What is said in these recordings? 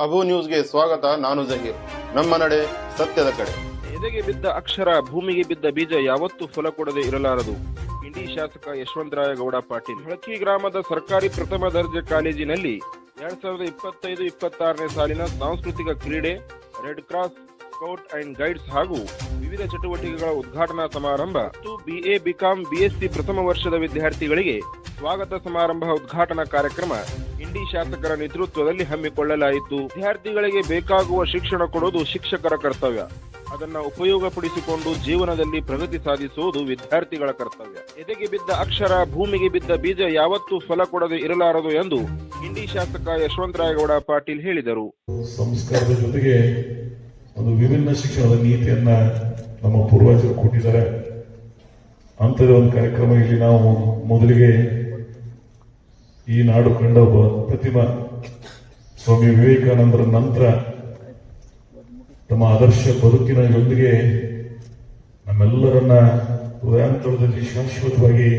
ಅಬು ನ್ಯೂಸ್ಗೆ ಸ್ವಾಗತ. ನಾನು ಜಹೀರ್. ನಮ್ಮ ನಡೆ ಸತ್ಯದ ಕಡೆ. ಎದೆಗೆ ಬಿದ್ದ ಅಕ್ಷರ, ಭೂಮಿಗೆ ಬಿದ್ದ ಬೀಜ ಯಾವತ್ತೂ ಫಲ ಕೊಡದೆ ಇರಲಾರದು. ಇಂಡಿ ಶಾಸಕ ಯಶವಂತರಾಯಗೌಡ ಪಾಟೀಲ್. ಹಳಕಿ ಗ್ರಾಮದ ಸರ್ಕಾರಿ ಪ್ರಥಮ ದರ್ಜೆ ಕಾಲೇಜಿನಲ್ಲಿ 2025-26ನೇ ಸಾಲಿನ ಸಾಂಸ್ಕೃತಿಕ ಕ್ರೀಡೆ, red cross, scout and guides ಹಾಗೂ ವಿವಿಧ ಚಟುವಟಿಕೆಗಳ ಉದ್ಘಾಟನಾ ಸಮಾರಂಭ ಮತ್ತು BA, BCom, BSc ಪ್ರಥಮ ವರ್ಷದ ವಿದ್ಯಾರ್ಥಿಗಳಿಗೆ ಸ್ವಾಗತ ಸಮಾರಂಭ ಉದ್ಘಾಟನಾ ಕಾರ್ಯಕ್ರಮ ಇಂಡಿ ಶಾಸಕರ ನೇತೃತ್ವದಲ್ಲಿ ಹಮ್ಮಿಕೊಳ್ಳಲಾಯಿತು. ವಿದ್ಯಾರ್ಥಿಗಳಿಗೆ ಬೇಕಾಗುವ ಶಿಕ್ಷಣ ಕೊಡುವುದು ಶಿಕ್ಷಕರ ಕರ್ತವ್ಯ. ಅದನ್ನು ಉಪಯೋಗಪಡಿಸಿಕೊಂಡು ಜೀವನದಲ್ಲಿ ಪ್ರಗತಿ ಸಾಧಿಸುವುದು ವಿದ್ಯಾರ್ಥಿಗಳ ಕರ್ತವ್ಯ. ಎದೆಗೆ ಬಿದ್ದ ಅಕ್ಷರ, ಭೂಮಿಗೆ ಬಿದ್ದ ಬೀಜ ಯಾವತ್ತೂ ಫಲ ಕೊಡದೆ ಇರಲಾರದು ಎಂದು ಇಂಡಿ ಶಾಸಕ ಯಶವಂತರಾಯಗೌಡ ಪಾಟೀಲ್ ಹೇಳಿದರು. ಸಂಸ್ಕಾರದ ಜೊತೆಗೆ ಒಂದು ವಿಭಿನ್ನ ಶಿಕ್ಷಣದ ನೀತಿಯನ್ನ ನಮ್ಮ ಪೂರ್ವಜರು ಕೊಟ್ಟಿದ್ದಾರೆ. ಅಂಥದ ಒಂದು ಕಾರ್ಯಕ್ರಮ ಇಲ್ಲಿ ನಾವು ಮೊದಲಿಗೆ ಈ ನಾಡು ಕಂಡ ಒಬ್ಬ ಪ್ರತಿಮಾ ಸ್ವಾಮಿ ವಿವೇಕಾನಂದರ ನಂತರ ತಮ್ಮ ಆದರ್ಶ ಬದುಕಿನ ಜೊತೆಗೆ ನಮ್ಮೆಲ್ಲರನ್ನ ಹೃದಯಾಂತರದಲ್ಲಿ ಶಾಶ್ವತವಾಗಿ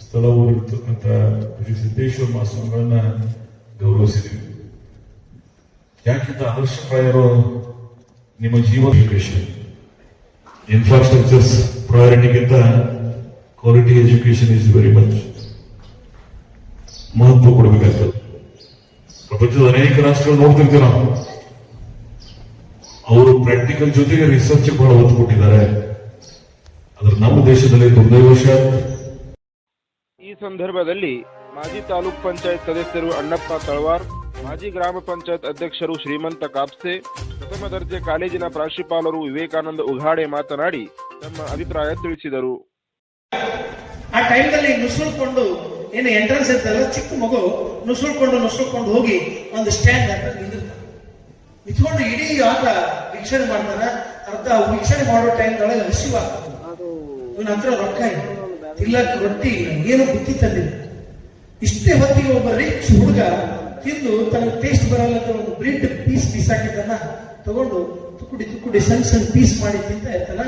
ಸ್ಥಳ ಊರಿರ್ತಕ್ಕಂಥ ಶ್ರೀ ಸಿದ್ದೇಶ್ವರ ಮಹಾಸ್ವಾಮಿಗಳನ್ನ ಗೌರವಿಸಿದ್ವಿ. ಯಾಕಿಂತ ಆದರ್ಶಪ್ರಾಯರು ನಿಮ್ಮ ಜೀವನ ಎಜುಕೇಶನ್ ಇನ್ಫ್ರಾಸ್ಟ್ರಕ್ಚರ್ಸ್ ಪ್ರಯಾರಿಟಿಗಿಂತ quality education is very much ಮಹತ್ವ ಕೊಡಬೇಕಾಗ್ತದೆ. ಪ್ರಪಂಚದ ಅನೇಕ ರಾಷ್ಟ್ರಗಳು ನೋಡ್ತಿರ್ತೀವಿ ನಾವು. ಅವರು ಪ್ರಾಕ್ಟಿಕಲ್ ಜೊತೆಗೆ ರಿಸರ್ಚ್ ಬಹಳ ಒತ್ತು ಕೊಟ್ಟಿದ್ದಾರೆ. ಆದ್ರೆ ನಮ್ಮ ದೇಶದಲ್ಲಿ ದುರ್ದೈವಶಾತ್ ಈ ಸಂದರ್ಭದಲ್ಲಿ ಮಾಜಿ ತಾಲೂಕ್ ಪಂಚಾಯತ್ ಸದಸ್ಯರು ಅಣ್ಣಪ್ಪ ತಳವಾರ್, ಮಾಜಿ ಗ್ರಾಮ ಪಂಚಾಯತ್ ಅಧ್ಯಕ್ಷರು ಶ್ರೀಮಂತ ಕಾಪ್ಸೆ, ಪ್ರಥಮ ದರ್ಜೆ ಕಾಲೇಜಿನ ಪ್ರಾಂಶುಪಾಲರು ವಿವೇಕಾನಂದ ಉಘಾಡೆ ಮಾತನಾಡಿ ತಮ್ಮ ಅಭಿಪ್ರಾಯ ತಿಳಿಸಿದರು. ಆ ಟೈಮ್ದಲ್ಲಿ ನುಸುಳ್ಕೊಂಡು ಏನು ಎಂಟ್ರೆನ್ಸ್ ಇರ್ತಲ್ಲ, ಚಿಕ್ಕ ಮಗು ನುಸುಳ್ಕೊಂಡು ಹೋಗಿ ಒಂದು ಸ್ಟ್ಯಾಂಡ್ ಹತ್ರ ನಿಂತ್ಕೊಂಡು ಇಡೀ ಆಟ ವೀಕ್ಷಣೆ ಮಾಡ್ತಾನೆ. ಅರ್ಧ ವೀಕ್ಷಣೆ ಮಾಡೋ ಟೈಮ್ದೊಳಗೆ ಹಸಿವು ಆಗ್ತದೆ. ಇವನ ಹತ್ರ ರೊಕ್ಕ ಇಲ್ಲ, ತಿಲ್ಲಕ್ಕೆ ರೊಟ್ಟಿ ಇಲ್ಲ, ಏನು ಬುತ್ತಿ ತಂದಿಲ್ಲ. ಇಷ್ಟೇ ಹೊತ್ತಿಗೆ ಒಬ್ಬ ರಿಚ್ ಹುಡುಗ ತಿಂದು ತನಗೆ ಟೇಸ್ಟ್ ಬರಲ್ಲ ಅಂತ ಒಂದು ಬ್ರೆಡ್ ಪೀಸ್ ಹಾಕಿದ್ದನ್ನ ತಗೊಂಡು ತುಕ್ಕುಡಿ ಸಣ್ಣ ಪೀಸ್ ಮಾಡಿ ತಿಂತ ಇರ್ತಾನ.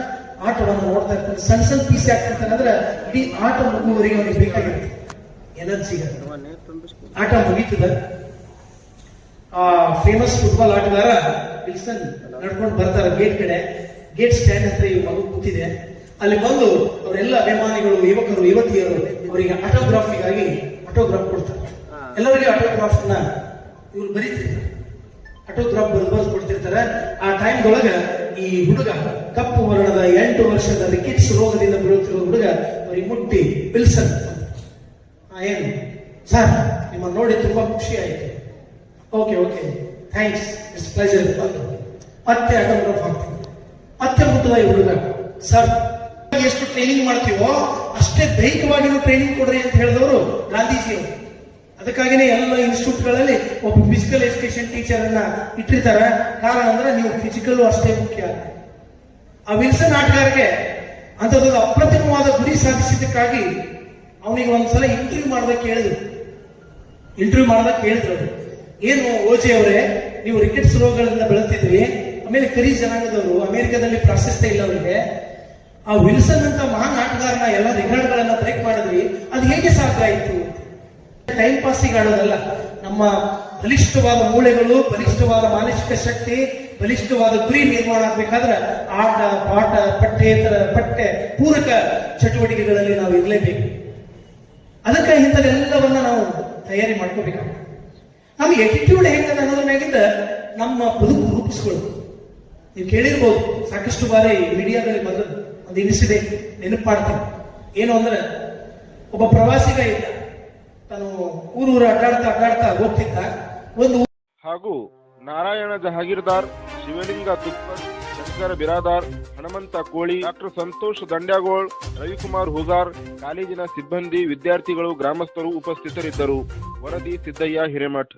ಆಟವನ್ನು ನೋಡ್ತಾ ಇರ್ತಾನೆ. ಸಣ್ಣ ಪೀಸ್ ಯಾಕಂತಾನೆ ಅಂದ್ರೆ ಇಡೀ ಆಟ ಮುಗುವವರೆಗೆ ಅವನಿಗೆ ಬೇಕಾಗಿರುತ್ತೆ ಎನರ್ಜಿ. ಆಟ ಮುಗೀತದ. ಆ ಫೇಮಸ್ ಫುಟ್ಬಾಲ್ ಆಟಗಾರ ವಿಲ್ಸನ್ ನಡ್ಕೊಂಡು ಬರ್ತಾರೆ ಗೇಟ್ ಸ್ಟ್ಯಾಂಡ್ ಹತ್ರ ಈ ಮಗು ಕೂತಿದೆ. ಅಲ್ಲಿ ಬಂದು ಅವರೆಲ್ಲ ಅಭಿಮಾನಿಗಳು, ಯುವಕರು, ಯುವತಿಯರು ಅವರಿಗೆ ಆಟೋಗ್ರಾಫ್ ಕೊಡ್ತಾರೆ. ಎಲ್ಲರಿಗೆ ಆಟೋಗ್ರಾಫ್ ನ ಇವ್ರು ಬರೀತಿರ್ತಾರೆ. ಆಟೋಗ್ರಾಫ್ ಬರೆದು ಕೊಡ್ತಿರ್ತಾರೆ. ಆ ಟೈಮ್ದೊಳಗ ಈ ಹುಡುಗ ಕಪ್ಪು ವರ್ಣದ 8 ವರ್ಷದ ರಿಕೆಟ್ಸ್ ರೋಗದಿಂದ ಬೀಳುತ್ತಿರುವ ಹುಡುಗ ಅವರಿಗೆ ಮುಟ್ಟಿ ವಿಲ್ಸನ್, ಏನು ಸರ್ ನಿಮ್ಮನ್ನು ನೋಡಿ ತುಂಬಾ ಖುಷಿ ಆಯ್ತು. Okay thanks, it's pleasure. ಮತ್ತೆ ಆಟೋಗ್ರಾಫ್ ಹಾಕ್ತೀನಿ. ಮತ್ತೆ ಮುಟ್ಟದ ಈ ಹುಡುಗ, ಸರ್ ಎಷ್ಟು ಟ್ರೈನಿಂಗ್ ಮಾಡ್ತೀವೋ ಅಷ್ಟೇ ದೈಹಿಕವಾಗಿ ಟ್ರೈನಿಂಗ್ ಕೊಡ್ರಿ ಅಂತ ಹೇಳಿದವರು ಗಾಂಧೀಜಿಯವರು. ಅದಕ್ಕಾಗಿನೇ ಎಲ್ಲ ಇನ್ಸ್ಟಿಟ್ಯೂಟ್ಗಳಲ್ಲಿ ಒಬ್ಬ ಫಿಸಿಕಲ್ ಎಜುಕೇಶನ್ ಟೀಚರ್ ಅನ್ನ ಇಟ್ಟಿರ್ತಾರೆ. ಕಾರಣ ಅಂದ್ರೆ ನೀವು ಫಿಸಿಕಲ್ ಅಷ್ಟೇ ಮುಖ್ಯ. ಆ ವಿಲ್ಸನ್ ಆಟಗಾರರಿಗೆ ಅಂತದೊಂದು ಅಪ್ರತಿಮವಾದ ಗುರಿ ಸಾಧಿಸಿದ್ದಕ್ಕಾಗಿ ಅವನಿಗೆ ಒಂದ್ಸಲ ಇಂಟರ್ವ್ಯೂ ಮಾಡೋದಕ್ಕೆ ಕೇಳಿದ್ರು. ಏನು ಓಜೆ ಅವರೇ, ನೀವು ರಿಕೆಟ್ಸ್ ರೋಗಗಳಿಂದ ಬೆಳೆತಿದ್ರಿ, ಆಮೇಲೆ ಕರಿ ಜನಾಂಗದವರು, ಅಮೆರಿಕದಲ್ಲಿ ಪ್ರಾಶಸ್ತ್ಯ ಇಲ್ಲ ಅವರಿಗೆ. ಆ ವಿಲ್ಸನ್ ಅಂತ ಮಹಾನ್ ಆಟಗಾರನ ಎಲ್ಲ ರೆಕಾರ್ಡ್ಗಳನ್ನ ಬ್ರೇಕ್ ಮಾಡಿದ್ರಿ, ಅದು ಹೇಗೆ ಸಾಧ್ಯ ಆಯಿತು? ಟೈಮ್ ಪಾಸಿಗೆ ಆಡೋದಲ್ಲ. ನಮ್ಮ ಬಲಿಷ್ಠವಾದ ಮೂಳೆಗಳು, ಬಲಿಷ್ಠವಾದ ಮಾನಸಿಕ ಶಕ್ತಿ, ಬಲಿಷ್ಠವಾದ ಗುರಿ ನಿರ್ಮಾಣ ಆಗ್ಬೇಕಾದ್ರೆ ಆಟ, ಪಾಠ, ಪಠ್ಯ ಪೂರಕ ಚಟುವಟಿಕೆಗಳಲ್ಲಿ ನಾವು ಇರಲೇಬೇಕು. ಅದಕ್ಕೆ ಇಂಥದ್ದೆಲ್ಲವನ್ನ ನಾವು ತಯಾರಿ ಮಾಡ್ಕೋಬೇಕಾಗ್ತದೆ. ನಮ್ಗೆ ಎಟಿಟ್ಯೂಡ್ ಹೆಂಗದ ಅನ್ನೋದ್ರ ಮ್ಯಾಗಿಂದ ನಮ್ಮ ಬದುಕು ರೂಪಿಸ್ಕೊಳ್ಳೋದು. ನೀವು ಕೇಳಿರ್ಬೋದು, ಸಾಕಷ್ಟು ಬಾರಿ ಮೀಡಿಯಾದಲ್ಲಿ ಬಂದ ಒಂದು ಇನ್ಸಿಡೆಂಟ್ ನೆನಪು ಮಾಡ್ತೀನಿ. ಏನು ಅಂದ್ರೆ, ಒಬ್ಬ ಪ್ರವಾಸಿಗ ಇದ್ದ, ತಾನು ಊರು ಅಡ್ಡಾಡ್ತಾ ಹೋಗ್ತಿದ್ದ. ಒಂದು ಹಾಗೂ ನಾರಾಯಣ ಜಹಾಗೀರ್ದಾರ್, ಶಿವಲಿಂಗ ತುಪ್ಪರ್, ಶಂಕರ ಬಿರಾದಾರ್, ಹನುಮಂತ ಕೋಳಿ, ಡಾಕ್ಟರ್ ಸಂತೋಷ್ ದಂಡ್ಯಾಗೋಳ್, ರವಿಕುಮಾರ್ ಹುಗಾರ್, ಕಾಲೇಜಿನ ಸಿಬ್ಬಂದಿ, ವಿದ್ಯಾರ್ಥಿಗಳು, ಗ್ರಾಮಸ್ಥರು ಉಪಸ್ಥಿತರಿದ್ದರು. ವರದಿ ಸಿದ್ದಯ್ಯ ಹಿರೇಮಠ್.